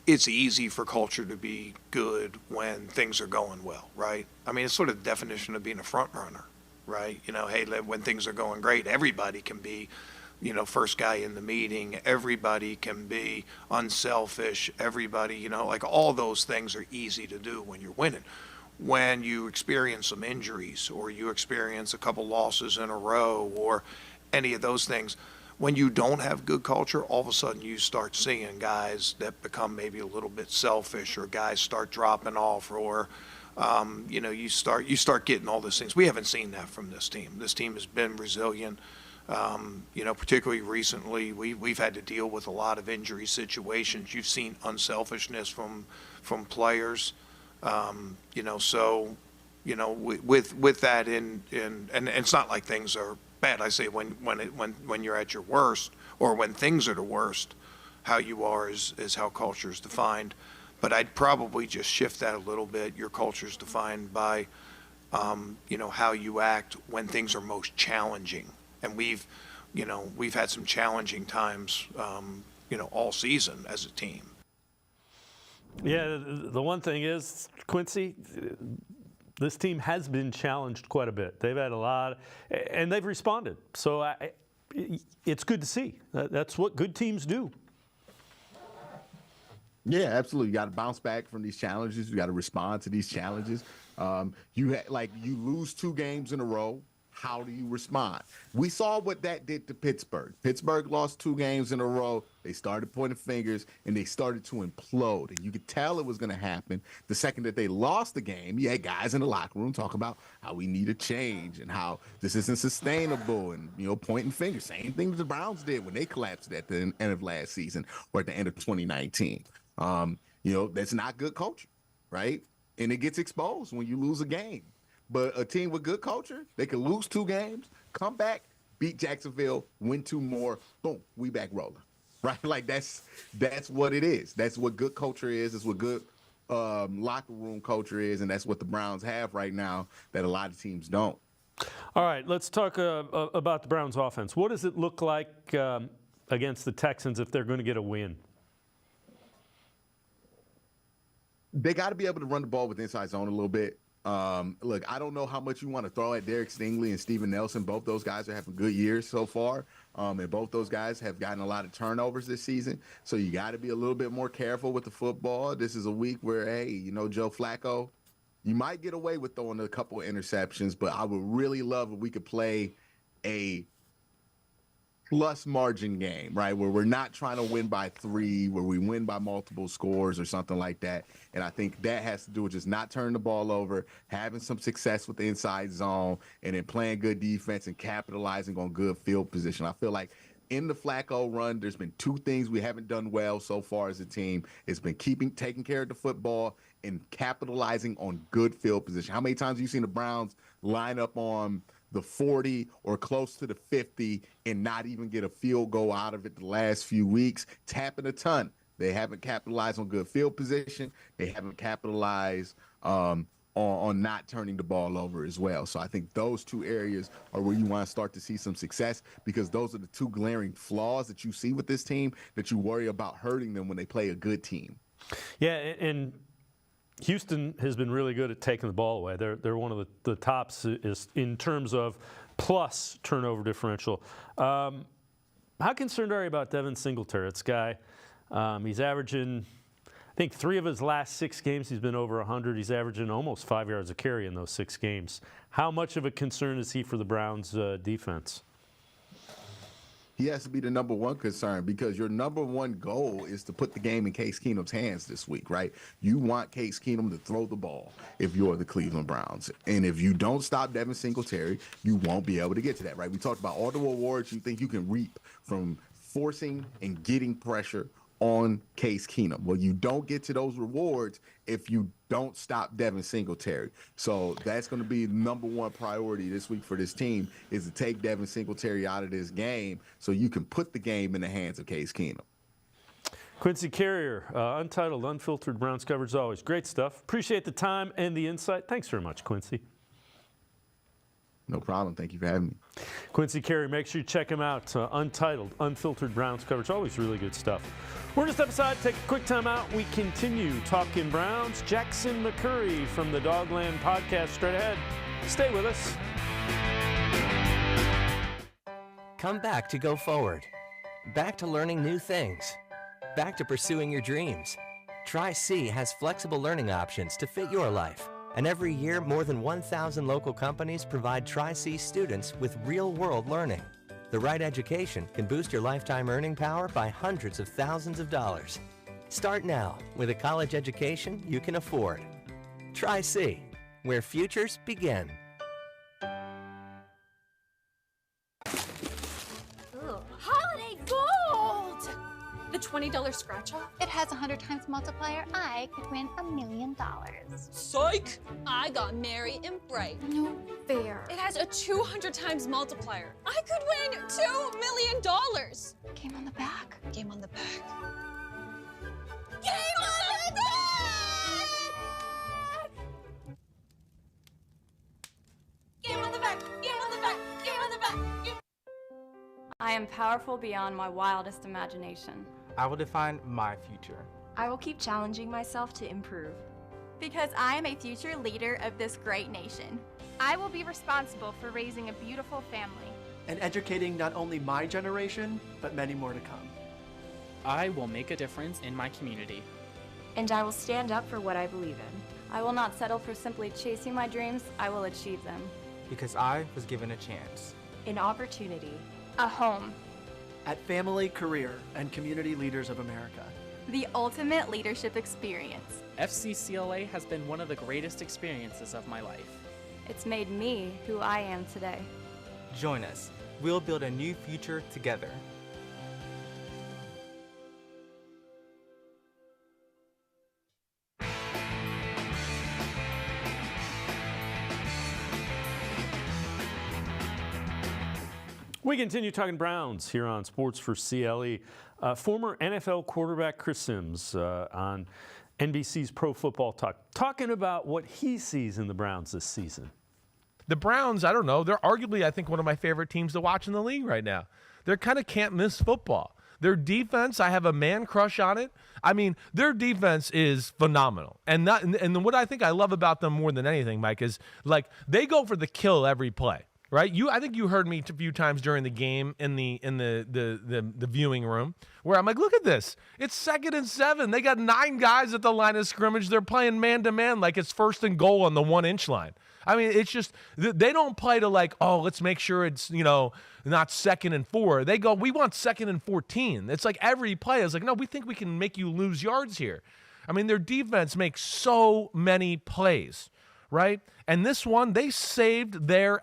It's easy for culture to be good when things are going well, right? I mean, it's sort of the definition of being a front runner, right? You know, hey, when things are going great, everybody can be, you know, first guy in the meeting. Everybody can be unselfish. Everybody, you know, like all those things are easy to do when you're winning. When you experience some injuries or you experience a couple losses in a row or any of those things, when you don't have good culture, all of a sudden you start seeing guys that become maybe a little bit selfish, or guys start dropping off, or you know, you start getting all those things. We haven't seen that from this team. This team has been resilient. You know, particularly recently, we've had to deal with a lot of injury situations. You've seen unselfishness from players. You know, so, you know, with that and it's not like things are bad. I say when you're at your worst, or when things are the worst, how you are is how culture is defined. But I'd probably just shift that a little bit. Your culture is defined by, you know, how you act when things are most challenging. And we've had some challenging times, you know, all season as a team. Yeah, the one thing is, Quincy, this team has been challenged quite a bit. They've had a lot, and they've responded. So it's good to see. That's what good teams do. Yeah, absolutely. You got to bounce back from these challenges. You got to respond to these challenges. You lose 2 games in a row. How do you respond? We saw what that did to Pittsburgh. Pittsburgh lost 2 games in a row. They started pointing fingers, and they started to implode. And you could tell it was going to happen the second that they lost the game. You had guys in the locker room talk about how we need a change and how this isn't sustainable, and, you know, pointing fingers. Same thing that the Browns did when they collapsed at the end of last season or at the end of 2019. You know, that's not good culture, right? And it gets exposed when you lose a game. But a team with good culture, they can lose 2 games, come back, beat Jacksonville, win 2 more, boom, we back rolling, right? Like that's what it is. That's what good culture is. That's what good locker room culture is, and that's what the Browns have right now that a lot of teams don't. All right, let's talk about the Browns offense. What does it look like against the Texans if they're going to get a win? They got to be able to run the ball with the inside zone a little bit. Look, I don't know how much you want to throw at Derek Stingley and Steven Nelson. Both those guys are having good years so far, and both those guys have gotten a lot of turnovers this season. So you got to be a little bit more careful with the football. This is a week where, hey, you know, Joe Flacco, you might get away with throwing a couple of interceptions, but I would really love if we could play a plus margin game, right, where we're not trying to win by 3, where we win by multiple scores or something like that. And I think that has to do with just not turning the ball over, having some success with the inside zone, and then playing good defense and capitalizing on good field position. I feel like in the Flacco run, there's been 2 things we haven't done well so far as a team. It's been taking care of the football and capitalizing on good field position. How many times have you seen the Browns line up on the 40 or close to the 50 and not even get a field goal out of it the last few weeks? It's happened a ton. They haven't capitalized on good field position. They haven't capitalized on not turning the ball over as well. So I think those two areas are where you want to start to see some success, because those are the two glaring flaws that you see with this team that you worry about hurting them when they play a good team. Yeah, and Houston has been really good at taking the ball away. They're one of the tops is in terms of plus turnover differential. How concerned are you about Devin Singletary? This guy, he's averaging, I think 3 of his last 6 games he's been over 100. He's averaging almost 5 yards a carry in those 6 games. How much of a concern is he for the Browns' defense? He has to be the number one concern, because your number one goal is to put the game in Case Keenum's hands this week, right? You want Case Keenum to throw the ball if you're the Cleveland Browns. And if you don't stop Devin Singletary, you won't be able to get to that, right? We talked about all the rewards you think you can reap from forcing and getting pressure on Case Keenum. Well, you don't get to those rewards if you don't stop Devin Singletary. So that's going to be the number one priority this week for this team, is to take Devin Singletary out of this game so you can put the game in the hands of Case Keenum. Quincy Carrier, untitled, unfiltered Browns coverage as always. Great stuff. Appreciate the time and the insight. Thanks very much, Quincy. No problem. Thank you for having me. Quincy Carey, make sure you check him out. Untitled, unfiltered Browns coverage. Always really good stuff. We're going to step aside, take a quick time out. We continue talking Browns. Jackson McCurry from the Dawland podcast straight ahead. Stay with us. Come back to Go Forward. Back to learning new things. Back to pursuing your dreams. Tri-C has flexible learning options to fit your life. And every year, more than 1,000 local companies provide Tri-C students with real-world learning. The right education can boost your lifetime earning power by hundreds of thousands of dollars. Start now with a college education you can afford. Tri-C, where futures begin. Holiday gold! The $20 scratch-off? It has 100 times multiplier. I could win $1 million. Psych! I got merry and bright. No fair. It has a 200 times multiplier. I could win $2 million. Game on the back. Game on the back. Game on the back! Game on the back! Game on the back! Game on the back! I am powerful beyond my wildest imagination. I will define my future. I will keep challenging myself to improve. Because I am a future leader of this great nation. I will be responsible for raising a beautiful family. And educating not only my generation, but many more to come. I will make a difference in my community. And I will stand up for what I believe in. I will not settle for simply chasing my dreams. I will achieve them. Because I was given a chance. An opportunity. A home. At Family, Career, and Community Leaders of America. The ultimate leadership experience. FCCLA has been one of the greatest experiences of my life. It's made me who I am today. Join us. We'll build a new future together. We continue talking Browns here on Sports4CLE. Former NFL quarterback Chris Sims on NBC's Pro Football Talk, talking about what he sees in the Browns this season. The Browns, I don't know, they're arguably, I think, one of my favorite teams to watch in the league right now. They're kind of can't miss football. Their defense, I have a man crush on it. I mean, their defense is phenomenal. And what I think I love about them more than anything, Mike, is like they go for the kill every play. Right, I think you heard me a few times during the game in the viewing room where I'm like, look at this. It's 2nd and 7. They got 9 guys at the line of scrimmage. They're playing man-to-man like it's 1st and goal on the 1-inch line. I mean, it's just they don't play to like, oh, let's make sure it's, not 2nd and 4. They go, we want 2nd and 14. It's like every play is like, no, we think we can make you lose yards here. I mean, their defense makes so many plays. Right? And this one, they saved their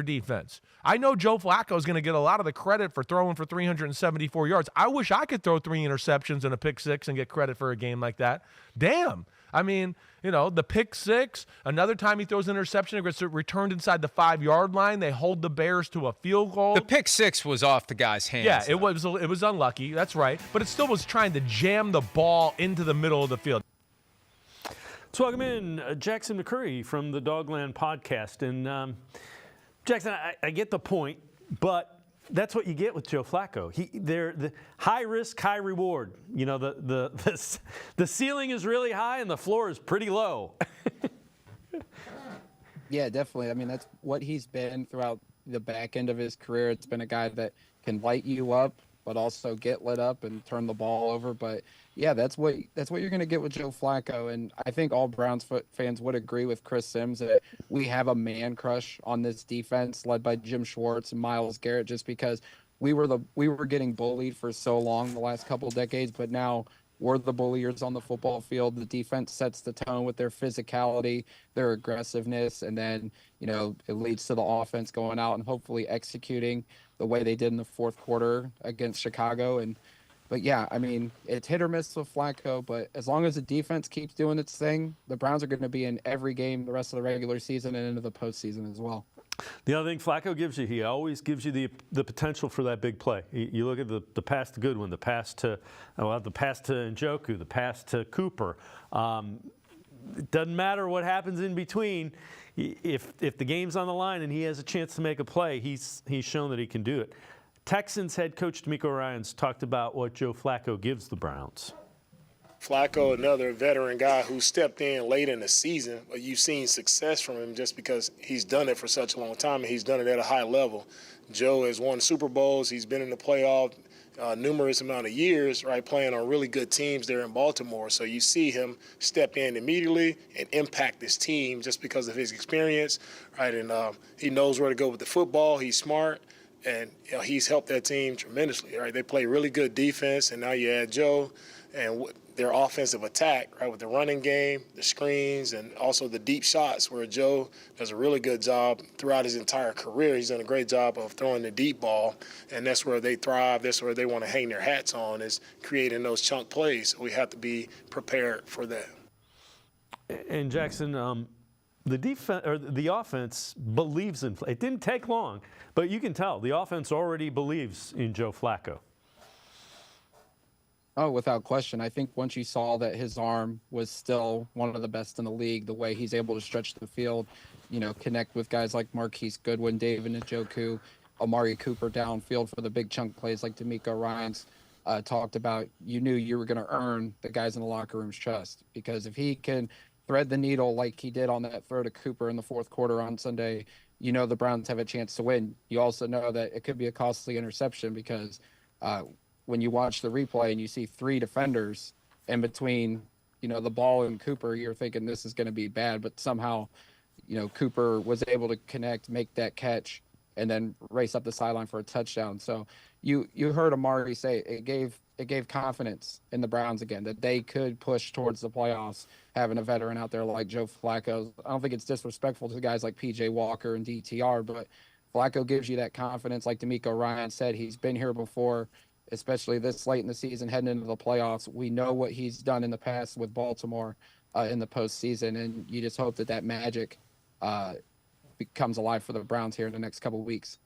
defense. I know Joe Flacco is going to get a lot of the credit for throwing for 374 yards. I wish I could throw 3 interceptions and a pick 6 and get credit for a game like that. Damn. I mean, the pick 6, another time he throws an interception, it gets returned inside the 5-yard line. They hold the Bears to a field goal. The pick 6 was off the guy's hands. Yeah, it was unlucky. That's right. But it still was trying to jam the ball into the middle of the field. Let's welcome in Jackson McCurry from the Dawland podcast. And Jackson, I get the point, but that's what you get with Joe Flacco. They're the high risk, high reward. You know, the ceiling is really high and the floor is pretty low. Yeah, definitely. I mean, that's what he's been throughout the back end of his career. It's been a guy that can light you up, but also get lit up and turn the ball over. But yeah, that's what you're going to get with Joe Flacco. And I think all Browns fans would agree with Chris Sims that we have a man crush on this defense led by Jim Schwartz and Myles Garrett, just because we were getting bullied for so long the last couple of decades, but now we're the bulliers on the football field. The defense sets the tone with their physicality, their aggressiveness, and then, you know, it leads to the offense going out and hopefully executing the way they did in the fourth quarter against Chicago. But yeah, I mean, it's hit or miss with Flacco, but as long as the defense keeps doing its thing, the Browns are going to be in every game the rest of the regular season and into the postseason as well. The other thing Flacco gives you, he always gives you the potential for that big play. You look at the pass to Goodwin, the pass to Njoku, the pass to Cooper. It doesn't matter what happens in between. If the game's on the line and he has a chance to make a play, he's shown that he can do it. Texans head coach DeMeco Ryans talked about what Joe Flacco gives the Browns. Flacco, another veteran guy who stepped in late in the season, but you've seen success from him just because he's done it for such a long time and he's done it at a high level. Joe has won Super Bowls. He's been in the playoff numerous amount of years, right, playing on really good teams there in Baltimore. So you see him step in immediately and impact this team just because of his experience, right? And he knows where to go with the football. He's smart, and you know, he's helped that team tremendously, right? They play really good defense, and now you add Joe and their offensive attack, right, with the running game, the screens, and also the deep shots where Joe does a really good job throughout his entire career. He's done a great job of throwing the deep ball, and that's where they thrive. That's where they want to hang their hats on, is creating those chunk plays. So we have to be prepared for that. And Jackson, the defense or the offense believes in. It didn't take long, but you can tell the offense already believes in Joe Flacco. Oh, without question. I think once you saw that his arm was still one of the best in the league, the way he's able to stretch the field, you know, connect with guys like Marquise Goodwin, David Njoku, Amari Cooper downfield for the big chunk plays like DeMeco Ryans talked about, you knew you were going to earn the guys in the locker room's trust. Because if he can thread the needle like he did on that throw to Cooper in the fourth quarter on Sunday, you know the Browns have a chance to win. You also know that it could be a costly interception because when you watch the replay and you see three defenders in between, you know, the ball and Cooper, you're thinking this is going to be bad, but somehow, you know, Cooper was able to connect, make that catch, and then race up the sideline for a touchdown. So you heard Amari say it gave confidence in the Browns again, that they could push towards the playoffs, having a veteran out there like Joe Flacco. I don't think it's disrespectful to guys like P.J. Walker and DTR, but Flacco gives you that confidence. Like DeMeco Ryan said, he's been here before, especially this late in the season, heading into the playoffs. We know what he's done in the past with Baltimore in the postseason, and you just hope that magic becomes alive for the Browns here in the next couple of weeks.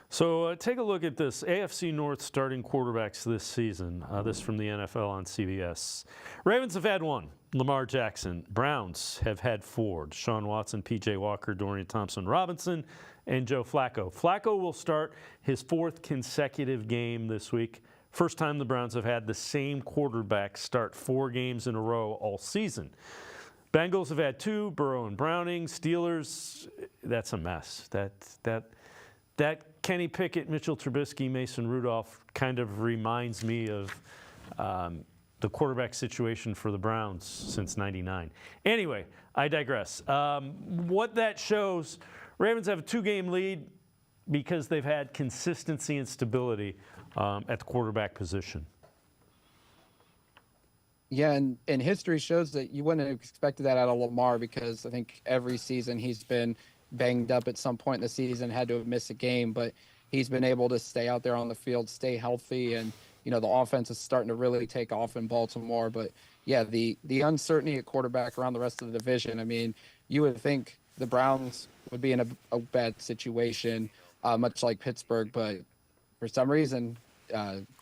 So take a look at this. AFC North starting quarterbacks this season. This from the NFL on CBS. Ravens have had one, Lamar Jackson. Browns have had four, Deshaun Watson, P.J. Walker, Dorian Thompson-Robinson, and Joe Flacco. Flacco will start his fourth consecutive game this week. First time the Browns have had the same quarterback start 4 games in a row all season. Bengals have had 2, Burrow and Browning. Steelers, that's a mess. That Kenny Pickett, Mitchell Trubisky, Mason Rudolph kind of reminds me of the quarterback situation for the Browns since '99. Anyway, I digress. What that shows, Ravens have a 2-game lead because they've had consistency and stability at the quarterback position. Yeah, and history shows that you wouldn't have expected that out of Lamar, because I think every season he's been banged up at some point in the season, had to have missed a game, but he's been able to stay out there on the field, stay healthy, and you know the offense is starting to really take off in Baltimore. But yeah, the uncertainty at quarterback around the rest of the division. I mean, you would think the Browns would be in a bad situation, much like Pittsburgh, but for some reason,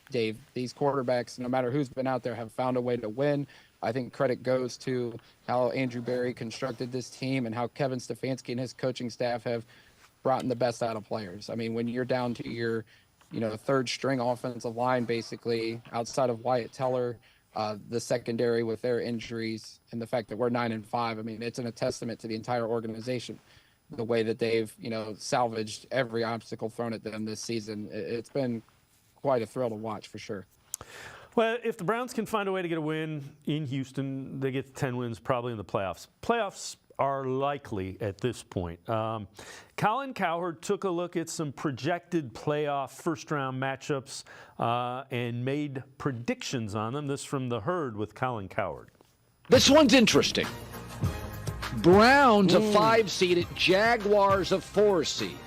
Dave, these quarterbacks, no matter who's been out there, have found a way to win, I think credit goes to how Andrew Berry constructed this team and how Kevin Stefanski and his coaching staff have brought in the best out of players. I mean, when you're down to your, third string offensive line, basically outside of Wyatt Teller, the secondary with their injuries and the fact that we're 9-5, I mean, it's a testament to the entire organization, the way that they've, salvaged every obstacle thrown at them this season. It's been quite a thrill to watch for sure. Well, if the Browns can find a way to get a win in Houston, they get 10 wins probably in the playoffs. Playoffs are likely at this point. Colin Cowherd took a look at some projected playoff first-round matchups and made predictions on them. This from The Herd with Colin Cowherd. This one's interesting. Browns a 5 seed, Jaguars a 4 seed.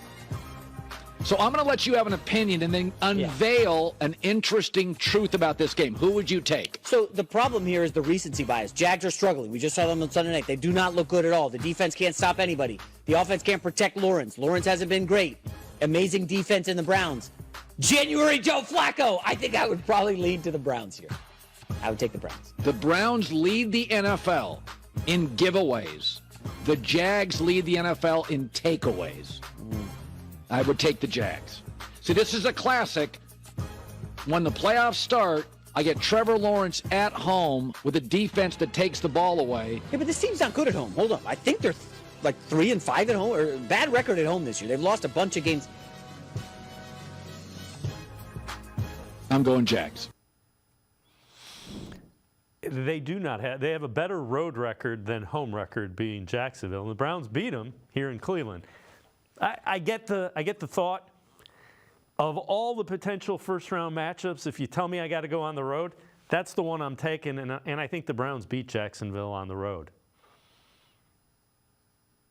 So I'm going to let you have an opinion and then unveil an interesting truth about this game. Who would you take? So the problem here is the recency bias. Jags are struggling. We just saw them on Sunday night. They do not look good at all. The defense can't stop anybody. The offense can't protect Lawrence. Lawrence hasn't been great. Amazing defense in the Browns. January Joe Flacco. I think I would probably lean to the Browns here. I would take the Browns. The Browns lead the NFL in giveaways. The Jags lead the NFL in takeaways. I would take the Jags. See, this is a classic. When the playoffs start, I get Trevor Lawrence at home with a defense that takes the ball away. Yeah, but this team's not good at home. Hold on. I think they're like 3-5 at home, or bad record at home this year. They've lost a bunch of games. I'm going Jags. They do not have. They have a better road record than home record, being Jacksonville, and the Browns beat them here in Cleveland. I get the thought of all the potential first-round matchups. If you tell me I got to go on the road, that's the one I'm taking, and I think the Browns beat Jacksonville on the road.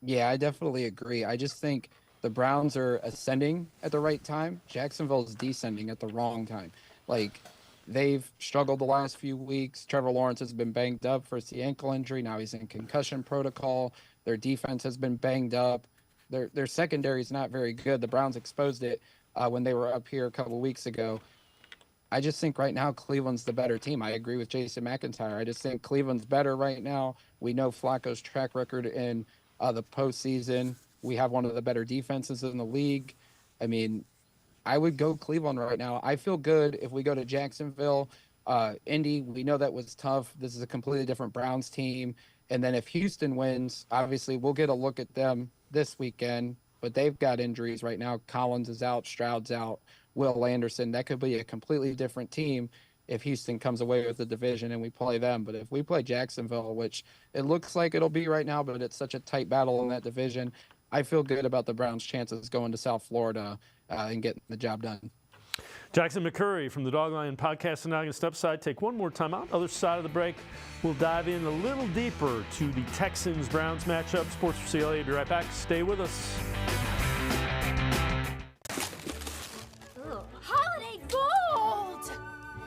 Yeah, I definitely agree. I just think the Browns are ascending at the right time. Jacksonville is descending at the wrong time. Like, they've struggled the last few weeks. Trevor Lawrence has been banged up. First the ankle injury, now he's in concussion protocol. Their defense has been banged up. Their secondary is not very good. The Browns exposed it when they were up here a couple weeks ago. I just think right now Cleveland's the better team. I agree with Jason McIntyre. I just think Cleveland's better right now. We know Flacco's track record in the postseason. We have one of the better defenses in the league. I mean, I would go Cleveland right now. I feel good if we go to Jacksonville. Indy, we know that was tough. This is a completely different Browns team. And then if Houston wins, obviously we'll get a look at them this weekend, but they've got injuries right now. Collins is out, Stroud's out, Will Anderson. That could be a completely different team if Houston comes away with the division and we play them. But if we play Jacksonville, which it looks like it'll be right now, but it's such a tight battle in that division, I feel good about the Browns' chances going to South Florida and getting the job done. Jackson McCurry from the Dawland podcast and Noggin Step Side. Take one more time out. Other side of the break, we'll dive in a little deeper to the Texans-Browns matchup. Sports4CLE, be right back. Stay with us. Holiday gold!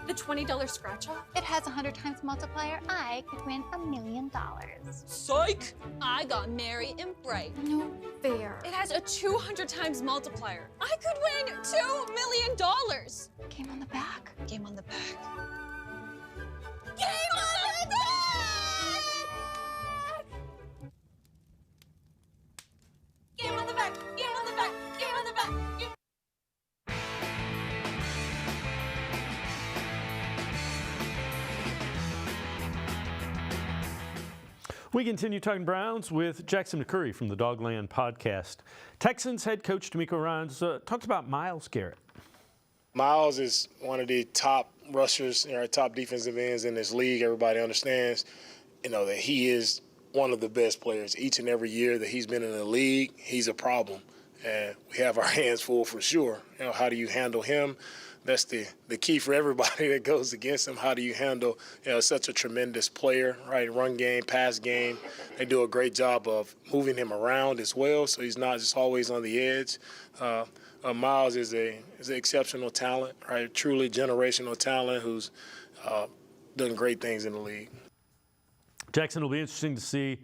The $20 scratch-off? It has 100 times multiplier. I could win $1 million. Psych! I got merry and bright. No fair. It has a 200 times multiplier. I could win $2 million. Game on the back. Game on the back. Game on the back! Game on the back! Game on the back! Game on the back! We continue talking Browns with Jackson McCurry from the Dogland podcast. Texans head coach DeMeco Ryans talked about Myles Garrett. Myles is one of the top rushers, top defensive ends in this league. Everybody understands, that he is one of the best players. Each and every year that he's been in the league, he's a problem. And we have our hands full for sure. How do you handle him? That's the key for everybody that goes against him. How do you handle such a tremendous player, right? Run game, pass game. They do a great job of moving him around as well, so he's not just always on the edge. Myles is an exceptional talent, right? Truly generational talent who's done great things in the league. Jackson, will be interesting to see.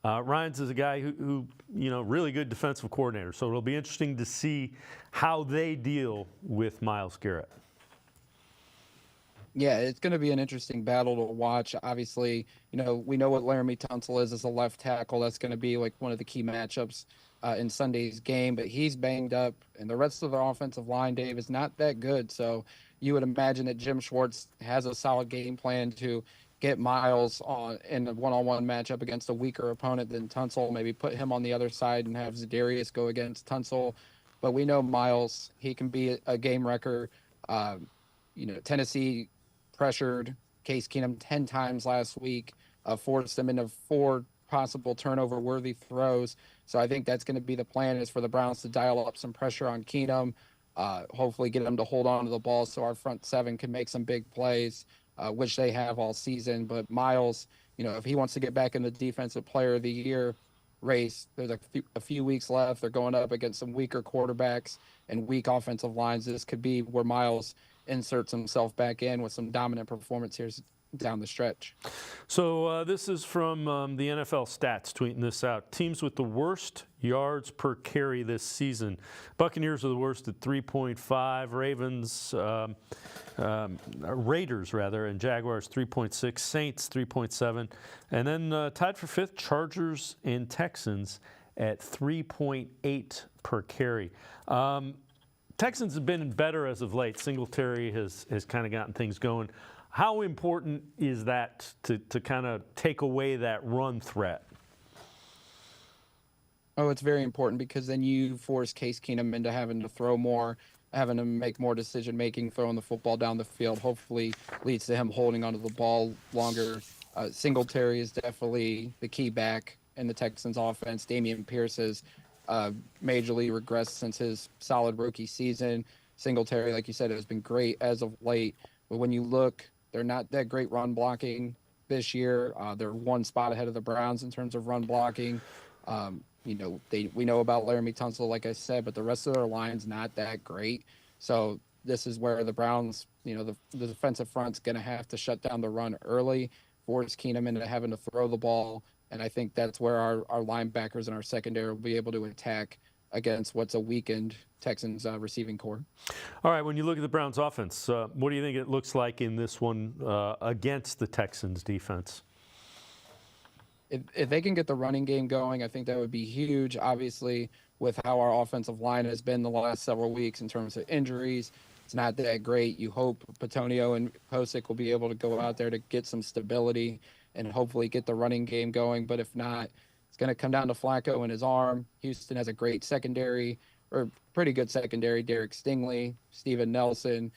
Ryans is a guy who really good defensive coordinator, so it'll be interesting to see how they deal with Myles Garrett. Yeah, it's going to be an interesting battle to watch. Obviously, we know what Laramie Tunsil is as a left tackle. That's going to be like one of the key matchups in Sunday's game, but he's banged up, and the rest of the offensive line, Dave, is not that good. So you would imagine that Jim Schwartz has a solid game plan to get Myles on in a one-on-one matchup against a weaker opponent than Tunsil, maybe put him on the other side and have Zadarius go against Tunsil. But we know Myles, he can be a game wrecker. Tennessee pressured Case Keenum 10 times last week, forced him into 4 possible turnover-worthy throws. So I think that's going to be the plan, is for the Browns to dial up some pressure on Keenum, hopefully get him to hold on to the ball so our front seven can make some big plays, which they have all season. But Myles, if he wants to get back in the Defensive Player of the Year race, there's a few weeks left. They're going up against some weaker quarterbacks and weak offensive lines. This could be where Myles inserts himself back in with some dominant performance here down the stretch. So this is from the NFL Stats tweeting this out. Teams with the worst yards per carry this season. Buccaneers are the worst at 3.5. Ravens, Raiders rather, and Jaguars 3.6. Saints 3.7. And then tied for 5th, Chargers and Texans at 3.8 per carry. Texans have been better as of late. Singletary has kind of gotten things going. How important is that to kind of take away that run threat? Oh, it's very important, because then you force Case Keenum into having to throw more, having to make more decision-making, throwing the football down the field. Hopefully leads to him holding onto the ball longer. Singletary is definitely the key back in the Texans offense. Dameon Pierce has majorly regressed since his solid rookie season. Singletary, like you said, has been great as of late. But when you look, they're not that great run blocking this year. They're one spot ahead of the Browns in terms of run blocking. We know about Laramie Tunsil, like I said, but the rest of their line's not that great. So this is where the Browns, the defensive front's going to have to shut down the run early, force Keenum into having to throw the ball. And I think that's where our linebackers and our secondary will be able to attack against what's a weakened Texans receiving core. All right, when you look at the Browns offense, what do you think it looks like in this one against the Texans defense? If they can get the running game going, I think that would be huge. Obviously, with how our offensive line has been the last several weeks in terms of injuries, it's not that great. You hope Bitonio and Posick will be able to go out there to get some stability and hopefully get the running game going. But if not, it's going to come down to Flacco and his arm. Houston has a great secondary, or pretty good secondary. Derek Stingley, Steven Nelson,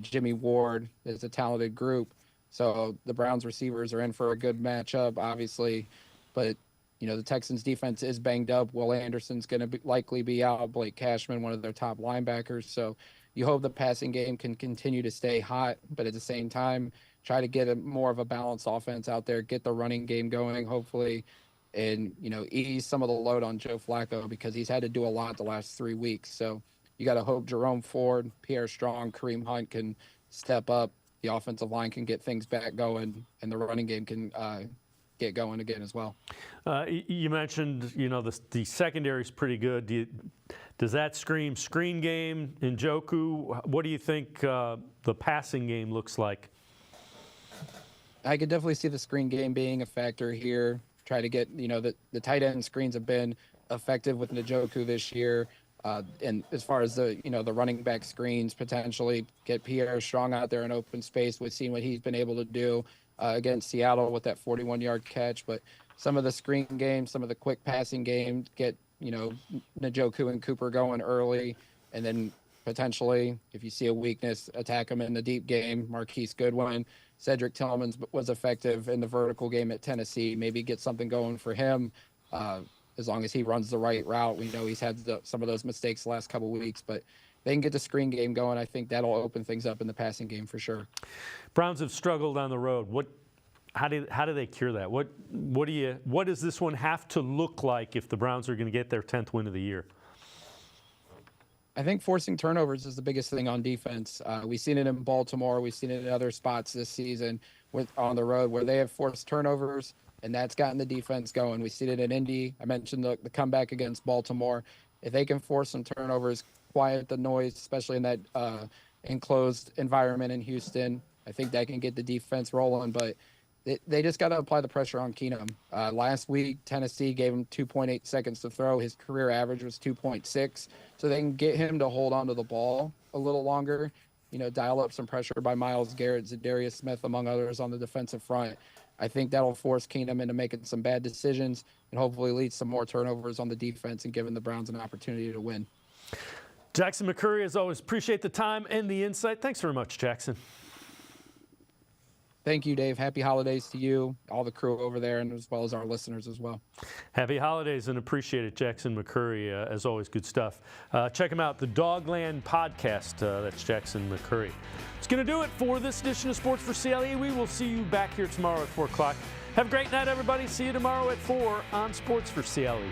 Jimmy Ward is a talented group. So the Browns receivers are in for a good matchup, obviously. But, the Texans defense is banged up. Will Anderson's going to likely be out. Blake Cashman, one of their top linebackers. So you hope the passing game can continue to stay hot, but at the same time, try to get more of a balanced offense out there, get the running game going, hopefully, and, ease some of the load on Joe Flacco, because he's had to do a lot the last 3 weeks. So you got to hope Jerome Ford, Pierre Strong, Kareem Hunt can step up. The offensive line can get things back going, and the running game can get going again as well. You mentioned, the secondary is pretty good. Does that scream screen game, Njoku? What do you think the passing game looks like? I could definitely see the screen game being a factor here. Try to get, the tight end screens have been effective with Njoku this year. And as far as the running back screens, potentially get Pierre Strong out there in open space. We've seen what he's been able to do against Seattle with that 41-yard catch. But some of the screen game, some of the quick passing game, get, Njoku and Cooper going early. And then potentially, if you see a weakness, attack them in the deep game. Marquise Goodwin, Cedric Tillman was effective in the vertical game at Tennessee. Maybe get something going for him. As long as he runs the right route. We know he's had some of those mistakes the last couple of weeks, but they can get the screen game going. I think that'll open things up in the passing game for sure. Browns have struggled on the road. How do they cure that? What does this one have to look like if the Browns are going to get their 10th win of the year? I think forcing turnovers is the biggest thing on defense. We've seen it in Baltimore. We've seen it in other spots this season on the road where they have forced turnovers, and that's gotten the defense going. We've seen it in Indy. I mentioned the comeback against Baltimore. If they can force some turnovers, quiet the noise, especially in that enclosed environment in Houston, I think that can get the defense rolling, but they just got to apply the pressure on Keenum. Last week, Tennessee gave him 2.8 seconds to throw. His career average was 2.6. So they can get him to hold onto the ball a little longer, dial up some pressure by Myles Garrett, Zadarius Smith, among others on the defensive front. I think that'll force Keenum into making some bad decisions and hopefully lead some more turnovers on the defense and giving the Browns an opportunity to win. Jackson McCurry, as always, appreciate the time and the insight. Thanks very much, Jackson. Thank you, Dave. Happy holidays to you, all the crew over there, and as well as our listeners as well. Happy holidays and appreciate it, Jackson McCurry. As always, good stuff. Check him out, the Dogland podcast. That's Jackson McCurry. It's going to do it for this edition of Sports for CLE. We will see you back here tomorrow at 4 o'clock. Have a great night, everybody. See you tomorrow at 4 on Sports for CLE.